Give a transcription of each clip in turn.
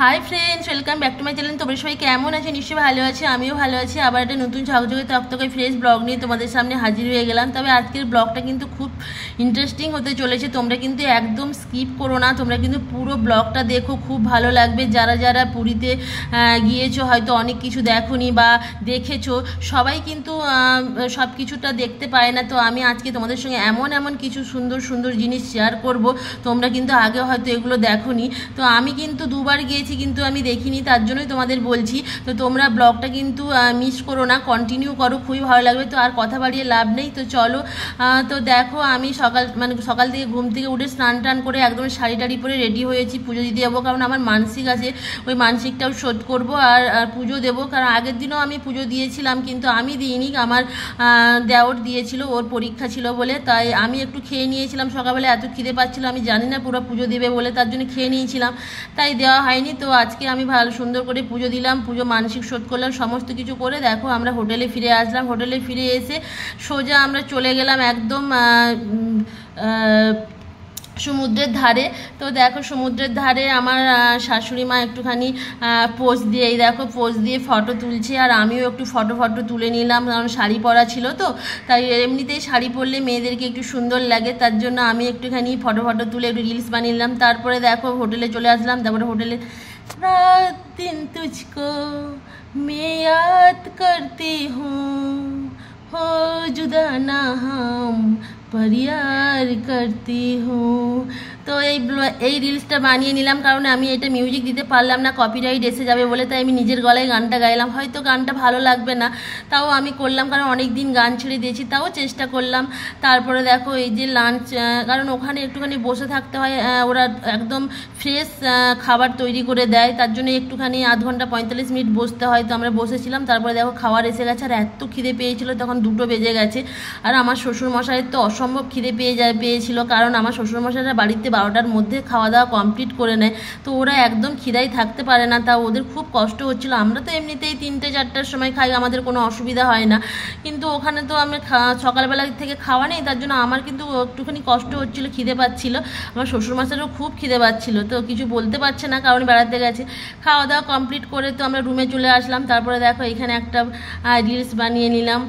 Hi friends, welcome back to my channel. তোমরা সবাই কেমন আছে? নিশ্চয়ই ভালো আছে, আমিও ভালো আছি। আবার একটা নতুন ঝকঝকে তকতকে ফ্রেশ ব্লগ নিয়ে তোমাদের সামনে হাজির হয়ে গেলাম। তবে আজকের ব্লগটা কিন্তু খুব ইন্টারেস্টিং হতে চলেছে। তোমরা কিন্তু একদম স্কিপ করো না, তোমরা কিন্তু পুরো ব্লগটা দেখো, খুব ভালো লাগবে। যারা যারা পুরীতে গিয়েছো, হয়তো অনেক কিছু দেখোনি বা দেখেছো, সবাই কিন্তু সব কিছুটা দেখতে পায় না। তো আমি আজকে তোমাদের সঙ্গে এমন কিছু সুন্দর সুন্দর জিনিস শেয়ার করব। তোমরা কিন্তু আগে হয়তো এগুলো দেখোনি। তো আমি কিন্তু দুবার গিয়েছি, কিন্তু আমি দেখিনি, তার জন্যই তোমাদের বলছি। তো তোমরা ব্লগটা কিন্তু মিস করো না, কন্টিনিউ করো, খুবই ভালো লাগবে। তো আর কথা বাড়িয়ে লাভ নেই, তো চলো। তো দেখো, আমি সকাল থেকে ঘুম থেকে উঠে স্নান টান করে একদম শাড়ি টাড়ি পরে রেডি হয়েছি, পুজো দিতে যাবো। কারণ আমার মানসিক আছে, ওই মানসিকটাও শোধ করবো আর পুজো দেবো। কারণ আগের দিনও আমি পুজো দিয়েছিলাম, কিন্তু আমি দিইনি, আমার দেওর দিয়েছিল, ওর পরীক্ষা ছিল বলে। তাই আমি একটু খেয়ে নিয়েছিলাম সকালবেলা, এত খিদে পাচ্ছিল, আমি জানি না পুরো পুজো দেবে বলে, তার জন্য খেয়ে নিয়েছিলাম, তাই দেওয়া হয়নি। তো আজকে আমি ভালো সুন্দর করে পুজো দিলাম, পুজো মানসিক শোধ করলাম, সমস্ত কিছু করে দেখো আমরা হোটেলে ফিরে আসলাম। হোটেলে ফিরে এসে সোজা আমরা চলে গেলাম একদম সমুদ্রের ধারে। তো দেখো সমুদ্রের ধারে আমার শাশুড়ি মা একটুখানি পোজ দিয়ে, এই দেখো পোজ দিয়ে ফটো তুলছে, আর আমিও একটু ফটো তুলে নিলাম। কারণ শাড়ি পরা ছিল, তো তাই এমনিতেই শাড়ি পরলে মেয়েদেরকে একটু সুন্দর লাগে, তার জন্য আমি একটুখানি ফটো তুলে একটু রিলস বানিয়ে নিলাম। তারপরে দেখো হোটেলে চলে আসলাম। তারপরে হোটেলে রাত দিন তুঝকো मैं याद करती हूँ, हो जुदा ना हम पर यार करती हूँ। তো এই রিলসটা বানিয়ে নিলাম, কারণ আমি এটা মিউজিক দিতে পারলাম না, কপিরাইট এসে যাবে বলে। তাই আমি নিজের গলায় গানটা গাইলাম, হয়তো গানটা ভালো লাগবে না, তাও আমি করলাম, কারণ অনেক দিন গান ছেড়ে দিয়েছি, তাও চেষ্টা করলাম। তারপরে দেখো এই যে লাঞ্চ, কারণ ওখানে একটুখানি বসে থাকতে হয়, ওরা একদম ফ্রেশ খাবার তৈরি করে দেয়, তার জন্য একটুখানি আধ ঘন্টা 45 মিনিট বসতে হয়। তো আমরা বসেছিলাম, তারপরে দেখো খাবার এসে গেছে, আর এত খিদে পেয়েছিল, তখন 2টো বেজে গেছে। আর আমার শ্বশুরমশাইয়ের তো অসম্ভব খিদে পেয়েছিল, কারণ আমার শ্বশুরমশাইরা বাড়িতে 12টার মধ্যে খাওয়া দাওয়া কমপ্লিট করে নেয়। তো ওরা একদম খিদাই থাকতে পারে না, তা ওদের খুব কষ্ট হচ্ছিল। আমরা তো এমনিতেই 3টে-4টার সময় খাই, আমাদের কোনো অসুবিধা হয় না, কিন্তু ওখানে তো আমি সকালবেলা থেকে খাওয়া নেই, তার জন্য আমার কিন্তু একটুখানি কষ্ট হচ্ছিল, খিদে পাচ্ছিল। আমার শ্বশুরমশাইয়েরও খুব খিদে পাচ্ছিল, তো কিছু বলতে পারছে না, কারণ বেড়াতে গেছে। খাওয়া দাওয়া কমপ্লিট করে তো আমরা রুমে চলে আসলাম। তারপরে দেখো এখানে একটা রিলস বানিয়ে নিলাম।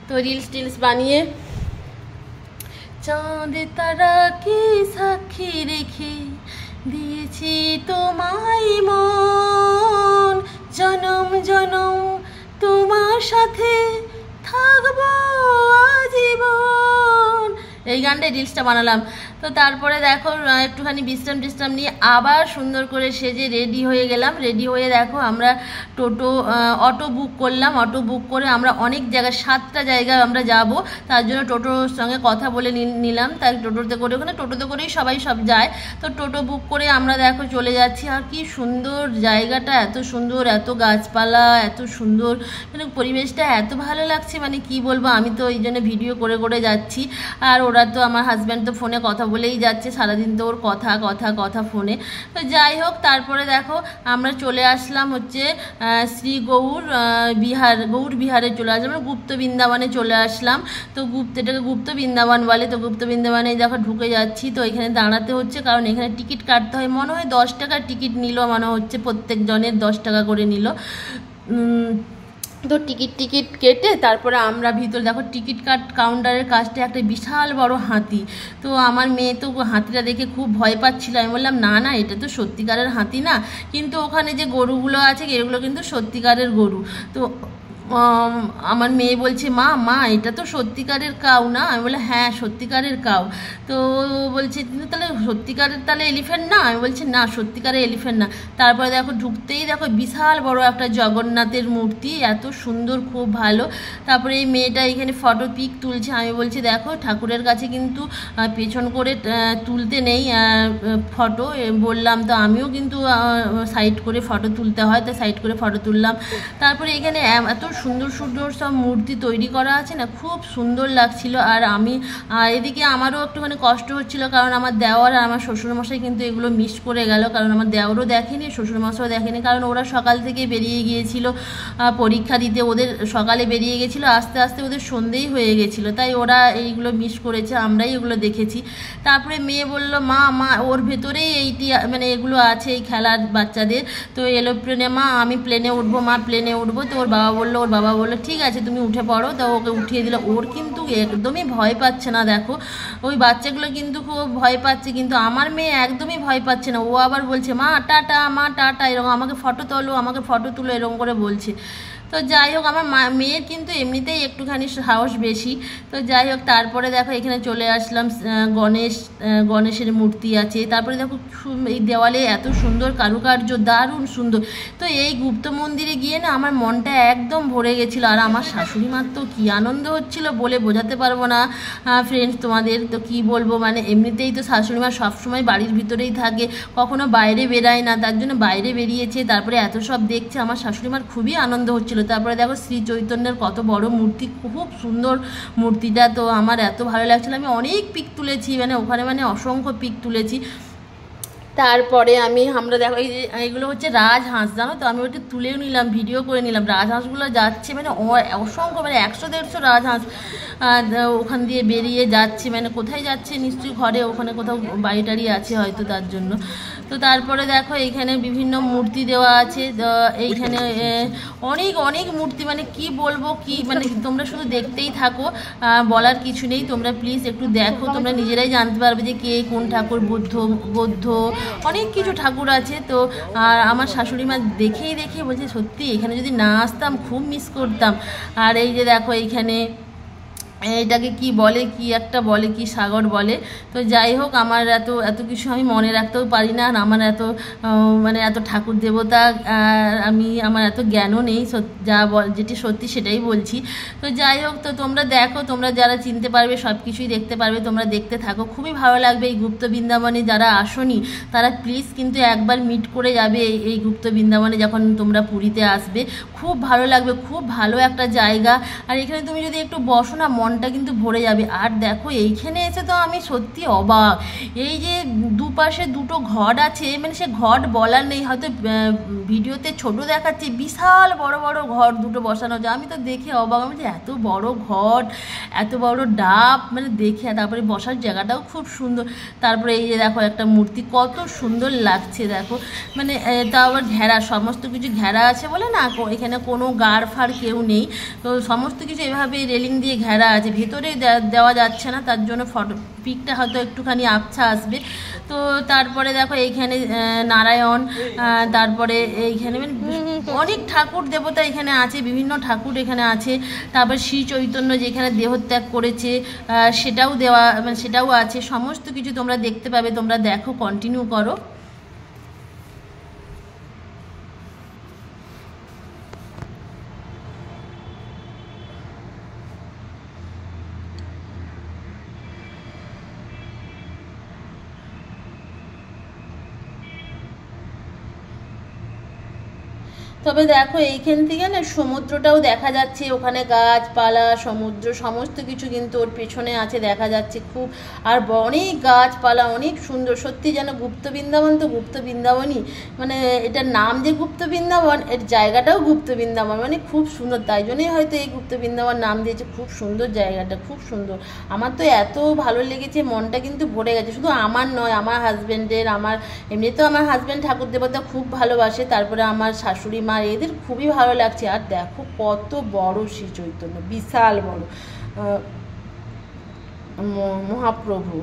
তো রিলস বানিয়ে চাঁদ তারা কি সাক্ষী রেখে দিয়েছি তোমায় মন, জনম জনম তোমার সাথে থাকবো আজীবন, এই গানটা রিলসটা বানালাম। তো তারপরে দেখো একটুখানি বিশ্রাম নিয়ে আবার সুন্দর করে সেজে রেডি হয়ে গেলাম। রেডি হয়ে দেখো আমরা অটো বুক করলাম। অটো বুক করে আমরা অনেক জায়গায়, 7টা জায়গায় আমরা যাব, তার জন্য টোটোর সঙ্গে কথা বলে নিলাম। তাই টোটোতে করেই সবাই সব যায়। তো টোটো বুক করে আমরা দেখো চলে যাচ্ছি। আর কি সুন্দর জায়গাটা, এত সুন্দর, এত গাছপালা, এত সুন্দর, মানে পরিবেশটা এত ভালো লাগছে, মানে কি বলবো। আমি তো এই জন্য ভিডিও করে যাচ্ছি, আর ওরা তো, আমার হাজব্যান্ড তো ফোনে কথা বলেই যাচ্ছে, সারাদিন তো ওর কথা ফোনে। তো যাই হোক, তারপরে দেখো আমরা চলে আসলাম হচ্ছে শ্রী গৌর বিহারে চলে আসলাম, আমরা গুপ্ত বৃন্দাবনে চলে আসলাম। তো এটাকে গুপ্ত বৃন্দাবন বলে। তো গুপ্ত বৃন্দাবনে দেখো ঢুকে যাচ্ছি। তো এখানে দাঁড়াতে হচ্ছে, কারণ এখানে টিকিট কাটতে হয়, মনে হয় 10 টাকার টিকিট নিল, মনে হচ্ছে প্রত্যেক জনের 10 টাকা করে নিল। তো টিকিট কেটে তারপরে আমরা ভিতরে দেখো টিকিট কাউন্টারের কাছটা একটা বিশাল বড় হাতি। তো আমার মেয়ে তো হাতিটা দেখে খুব ভয় পাচ্ছিল। আমি বললাম না এটা তো সত্যিকারের হাতি না, কিন্তু ওখানে যে গরুগুলো আছে এগুলো কিন্তু সত্যিকারের গরু। তো আমার মেয়ে বলছে মা এটা তো সত্যিকারের কাউ না? আমি বললাম হ্যাঁ সত্যিকারের কাউ। তো বলছে তাহলে সত্যিকারের এলিফ্যান্ট না? আমি বলছি না, সত্যিকারের এলিফ্যান্ট না। তারপরে দেখো ঢুকতেই দেখো বিশাল বড় একটা জগন্নাথের মূর্তি, এত সুন্দর, খুব ভালো। তারপরে এই মেয়েটা এখানে ফটো পিক তুলছে। আমি বলছি দেখো ঠাকুরের কাছে কিন্তু পেছন করে তুলতে নেই ফটো, বললাম। তো আমিও কিন্তু সাইড করে ফটো তুলতে হয়, তো সাইড করে ফটো তুললাম। তারপরে এখানে এত সুন্দর সুন্দর সব মূর্তি তৈরি করা আছে না, খুব সুন্দর লাগছিল। আর আমি এদিকে আমারও একটুখানি কষ্ট হচ্ছিল, কারণ আমার দেওর আর আমার শ্বশুরমশাই কিন্তু এগুলো মিস করে গেল, কারণ আমার দেওরও দেখেনি, শ্বশুরমশাইও দেখেনি, কারণ ওরা সকাল থেকে বেরিয়ে গিয়েছিল পরীক্ষা দিতে, ওদের সকালে বেরিয়ে গেছিলো, আস্তে আস্তে ওদের সন্ধেই হয়ে গেছিলো, তাই ওরা এইগুলো মিস করেছে, আমরাই এগুলো দেখেছি। তারপরে মেয়ে বলল, মা মা ওর ভেতরেই এইটি মানে এগুলো আছে, এই খেলার বাচ্চাদের, তো এলো প্লেনে, মা আমি প্লেনে উঠবো, মা প্লেনে উঠবো। তো ওর বাবা বললো ঠিক আছে তুমি উঠে পড়ো, তো ওকে উঠিয়ে দিল। ওর কিন্তু একদমই ভয় পাচ্ছে না, দেখো ওই বাচ্চাগুলো কিন্তু খুব ভয় পাচ্ছে, কিন্তু আমার মেয়ে একদমই ভয় পাচ্ছে না। ও আবার বলছে মা টাটা, মা টাটা, এরকম আমাকে ফটো তোলো, আমাকে ফটো তুলো, এরকম করে বলছে। তো যাই হোক, আমার মেয়ের কিন্তু এমনিতেই একটুখানি সাহস বেশি। তো যাই হোক, তারপরে দেখো এখানে চলে আসলাম, গণেশের মূর্তি আছে। তারপরে দেখো এই দেওয়ালে এত সুন্দর কারুকার্য, দারুণ সুন্দর। তো এই গুপ্ত মন্দিরে গিয়ে না আমার মনটা একদম ভরে গেছিলো। আর আমার শাশুড়ি মার তো কী আনন্দ হচ্ছিল বলে বোঝাতে পারবো না ফ্রেন্ডস তোমাদের। তো কি বলবো, মানে এমনিতেই তো শাশুড়ি মা সবসময় বাড়ির ভিতরেই থাকে, কখনো বাইরে বেরায় না, তার জন্য বাইরে বেরিয়েছে, তারপরে এত সব দেখছে, আমার শাশুড়ি মার খুবই আনন্দ হচ্ছিল। তারপরে দেখো শ্রী চৈতন্যের কত বড় মূর্তি, খুব সুন্দর মূর্তিটা, তো আমার এত ভালো লাগছিল। আমি অনেক পিক তুলেছি, মানে ওখানে মানে অসংখ্য পিক তুলেছি। তারপরে আমরা দেখো এইগুলো হচ্ছে রাজহাঁস, জানো তো, আমি ওটা তুলেও নিলাম, ভিডিও করে নিলাম। রাজহাঁসগুলো যাচ্ছে মানে অসংখ্য, মানে 100-150 রাজহাঁস ওখান দিয়ে বেরিয়ে যাচ্ছে, মানে কোথায় যাচ্ছে নিশ্চয়ই ঘরে, ওখানে কোথাও বাড়ি টাড়ি আছে হয়তো তার জন্য। তো তারপরে দেখো এইখানে বিভিন্ন মূর্তি দেওয়া আছে, এইখানে অনেক অনেক মূর্তি, মানে কি বলবো, কি মানে তোমরা শুধু দেখতেই থাকো, বলার কিছু নেই। তোমরা প্লিজ একটু দেখো, তোমরা নিজেরাই জানতে পারবে যে কে কোন ঠাকুর, বৌদ্ধ অনেক কিছু ঠাকুর আছে। তো আর আমার শাশুড়ি মা দেখেই বলছে সত্যি এখানে যদি না আসতাম খুব মিস করতাম। আর এই যে দেখো এইখানে এটাকে কি বলে, কি একটা বলে, কি সাগর বলে। তো যাই হোক, আমার এত কিছু আমি মনে রাখতেও পারি না, আর আমার মানে এত ঠাকুর দেবতা আমার এত জ্ঞানও নেই, যেটি সত্যি সেটাই বলছি। তো যাই হোক, তো তোমরা দেখো, তোমরা যারা চিনতে পারবে সব কিছুই দেখতে পারবে, তোমরা দেখতে থাকো, খুবই ভালো লাগবে। এই গুপ্ত বৃন্দাবনে যারা আসনি তারা প্লিজ কিন্তু একবার মিট করে যাবে এই গুপ্ত বৃন্দাবনে যখন তোমরা পুরীতে আসবে, খুব ভালো লাগবে, খুব ভালো একটা জায়গা। আর এখানে তুমি যদি একটু বসো না, মনটা কিন্তু ভরে যাবে। আর দেখো এইখানে এসে তো আমি সত্যি অবাক, এই যে দুপাশে দুটো ঘট আছে, মানে সে ঘট বলার নেই, হয়তো ভিডিওতে ছোট দেখাচ্ছে, বিশাল বড় বড় ঘট দুটো বসানো যায়। আমি তো দেখে অবাক, আমি যে এত বড় ঘট, এত বড় ডাব, মানে দেখে। তারপরে বসার জায়গাটাও খুব সুন্দর। তারপরে এই যে দেখো একটা মূর্তি, কত সুন্দর লাগছে দেখো, মানে তাও আবার ঘেরা, সমস্ত কিছু ঘেরা আছে বলে না, এখানে কোনো গাড় ফাড় কেউ নেই, তো সমস্ত কিছু এভাবে রেলিং দিয়ে ঘেরা আছে, ভেতরে দেওয়া যাচ্ছে না, তার জন্য পিকটা হয়তো একটুখানি আবছা আসবে। তো তারপরে দেখো এইখানে নারায়ণ, তারপরে এইখানে মানে অনেক ঠাকুর দেবতা এখানে আছে, বিভিন্ন ঠাকুর এখানে আছে। তারপর শ্রী চৈতন্য যেখানে দেহত্যাগ করেছে সেটাও মানে সেটাও আছে, সমস্ত কিছু তোমরা দেখতে পাবে। তোমরা দেখো, কন্টিনিউ করো। তবে দেখো এইখান থেকে না সমুদ্রটাও দেখা যাচ্ছে, ওখানে গাছপালা, সমুদ্র সমস্ত কিছু কিন্তু ওর পেছনে আছে, দেখা যাচ্ছে খুব। আর অনেক গাছপালা, অনেক সুন্দর, সত্যি যেন গুপ্ত বৃন্দাবন তো গুপ্ত বৃন্দাবনই, মানে এটার নাম যে গুপ্ত বৃন্দাবন, এর জায়গাটাও গুপ্ত বৃন্দাবন, মানে খুব সুন্দর, তাই জন্যই হয়তো এই গুপ্ত বৃন্দাবন নাম দিয়েছে। খুব সুন্দর জায়গাটা, খুব সুন্দর। আমার তো এত ভালো লেগেছে, মনটা কিন্তু ভরে গেছে। শুধু আমার নয়, আমার হাজব্যান্ডের, আমার এমনিতেও আমার হাজব্যান্ড ঠাকুর দেবতা খুব ভালোবাসে, তারপরে আমার শাশুড়ি মা, এদের খুবই ভালো লাগছে। আর দেখো কত বড় শ্রী চৈতন্য, বিশাল বড় মহাপ্রভু।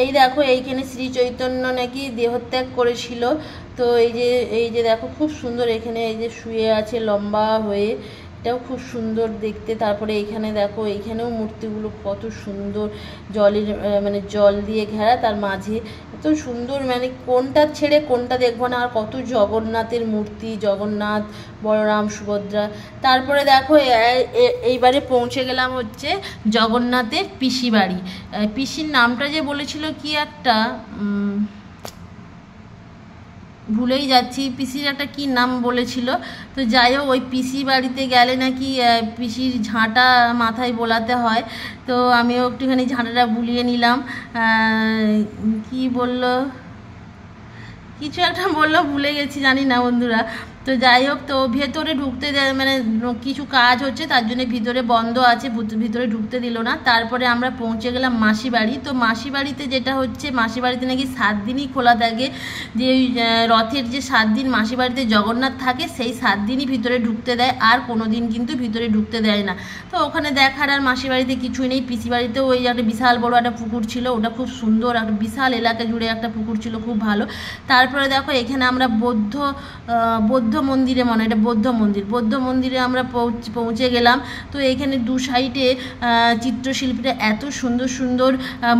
এই দেখো এইখানে শ্রী চৈতন্য নাকি দেহত্যাগ করেছিল। তো এই যে দেখো খুব সুন্দর, এখানে এই যে শুয়ে আছে লম্বা হয়ে, এটাও খুব সুন্দর দেখতে। তারপরে এখানে দেখো, এইখানেও মূর্তিগুলো কত সুন্দর, জলের মানে জল দিয়ে ঘেরা, তার মাঝে এত সুন্দর, মানে কোনটা ছেড়ে কোনটা দেখবো না। আর কত জগন্নাথের মূর্তি, জগন্নাথ, বলরাম, সুভদ্রা। তারপরে দেখো এইবারে পৌঁছে গেলাম হচ্ছে জগন্নাথের পিসি বাড়ি। পিসির নামটা যে বলেছিল কি একটা, ভুলেই যাচ্ছি, পিসির একটা কি নাম বলেছিল। তো যাই হোক, ওই পিসি বাড়িতে গেলে নাকি পিসির ঝাঁটা মাথায় বোলাতে হয়। তো আমিও একটুখানি ঝাঁটাটা বুলিয়ে নিলাম। কি বললো, কিছু একটা বললো, ভুলে গেছি, জানি না বন্ধুরা। তো যাই হোক, তো ভেতরে ঢুকতে মানে কিছু কাজ হচ্ছে, তার জন্য ভিতরে বন্ধ আছে, ভিতরে ঢুকতে দিল না। তারপরে আমরা পৌঁছে গেলাম মাসি বাড়ি। তো মাসি বাড়িতে যেটা হচ্ছে, মাসি বাড়িতে নাকি 7 দিনই খোলা থাকে, যে রথের যে 7 দিন মাসি বাড়িতে জগন্নাথ থাকে, সেই 7 দিনই ভিতরে ঢুকতে দেয়, আর কোনো দিন কিন্তু ভিতরে ঢুকতে দেয় না। তো ওখানে দেখার আর মাসি বাড়িতে কিছুই নেই। পিসি বাড়িতেও ওই একটা বিশাল বড় একটা পুকুর ছিল, ওটা খুব সুন্দর, একটা বিশাল এলাকা জুড়ে একটা পুকুর ছিল, খুব ভালো। তারপরে দেখো, এখানে আমরা বৌদ্ধ মন্দিরে, মনে হয় এটা বৌদ্ধ মন্দিরে আমরা পৌঁছে গেলাম। তো এখানে দু সাইডে চিত্রশিল্পীরা এত সুন্দর সুন্দর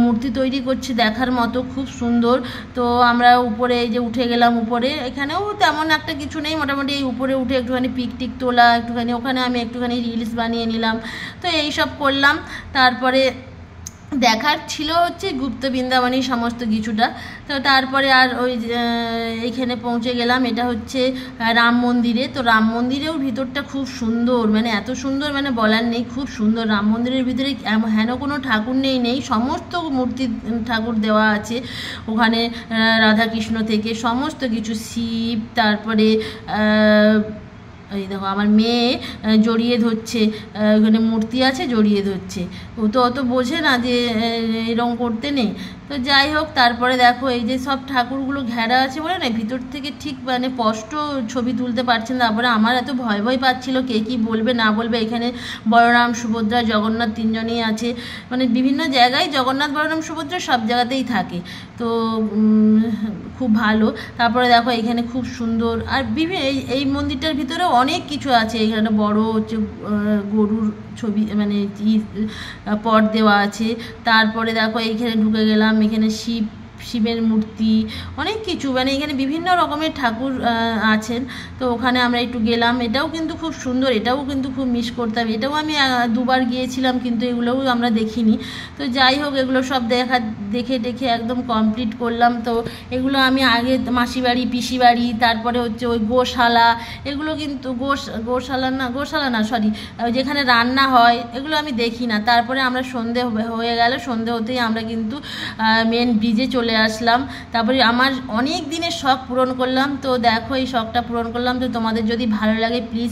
মূর্তি তৈরি করছে, দেখার মতো, খুব সুন্দর। তো আমরা উপরে এই যে উঠে গেলাম উপরে, এখানেও তেমন একটা কিছু নেই, মোটামুটি এই উপরে উঠে একটুখানি পিকটিক তোলা, একটুখানি ওখানে আমি একটুখানি রিলস বানিয়ে নিলাম। তো এই সব করলাম। তারপরে দেখার ছিল হচ্ছে গুপ্ত বৃন্দাবনী সমস্ত কিছুটা। তো তারপরে আর ওই এইখানে পৌঁছে গেলাম, এটা হচ্ছে রাম মন্দিরে। তো রাম মন্দিরেও ভিতরটা খুব সুন্দর, মানে এত সুন্দর, মানে বলার নেই, খুব সুন্দর। রাম মন্দিরের ভিতরে হেন কোনো ঠাকুর নেই, সমস্ত মূর্তি ঠাকুর দেওয়া আছে ওখানে, রাধাকৃষ্ণ থেকে সমস্ত কিছু, শিব, তারপরে এই দেখো আমার মেয়ে জড়িয়ে ধরছে, ওখানে মূর্তি আছে, জড়িয়ে ধরছে। ও তো অত বোঝে না যে এরকম করতে নেই। তো যাই হোক, তারপরে দেখো এই যে সব ঠাকুরগুলো ঘেরা আছে বলে না, ভিতর থেকে ঠিক মানে স্পষ্ট ছবি তুলতে পারছেন না। তারপরে আমার এত ভয় পাচ্ছিল, কে কী বলবে না বলবে। এখানে বলরাম, সুভদ্রা, জগন্নাথ তিনজনই আছে, মানে বিভিন্ন জায়গায় জগন্নাথ, বলরাম, সুভদ্রা সব জায়গাতেই থাকে। তো খুব ভালো। তারপরে দেখো এখানে খুব সুন্দর, আর এই মন্দিরটার ভিতরে অনেক কিছু আছে। এখানে বড় হচ্ছে গরুর ছবি, মানে পট দেওয়া আছে। তারপরে দেখো এইখানে ঢুকে গেলাম, এখানে শিবের মূর্তি, অনেক কিছু, মানে এখানে বিভিন্ন রকমের ঠাকুর আছেন। তো ওখানে আমরা একটু গেলাম, এটাও কিন্তু খুব সুন্দর, এটাও কিন্তু খুব মিস করতাম। এটাও আমি 2বার গিয়েছিলাম, কিন্তু এগুলোও আমরা দেখিনি। তো যাই হোক, এগুলো সব দেখে একদম কমপ্লিট করলাম। তো এগুলো আমি আগে মাসি বাড়ি, পিসি বাড়ি, তারপরে হচ্ছে ওই গোশালা, এগুলো কিন্তু গোশালা না সরি, যেখানে রান্না হয়, এগুলো আমি দেখি না। তারপরে আমরা সন্ধে হয়ে গেল, সন্ধে হতেই আমরা কিন্তু মেন ব্রিজে চলে আসলাম। তারপরে আমার অনেক দিনের শখ পূরণ করলাম। তো দেখো, এই শখটা পূরণ করলাম। তো তোমাদের যদি ভালো লাগে প্লিজ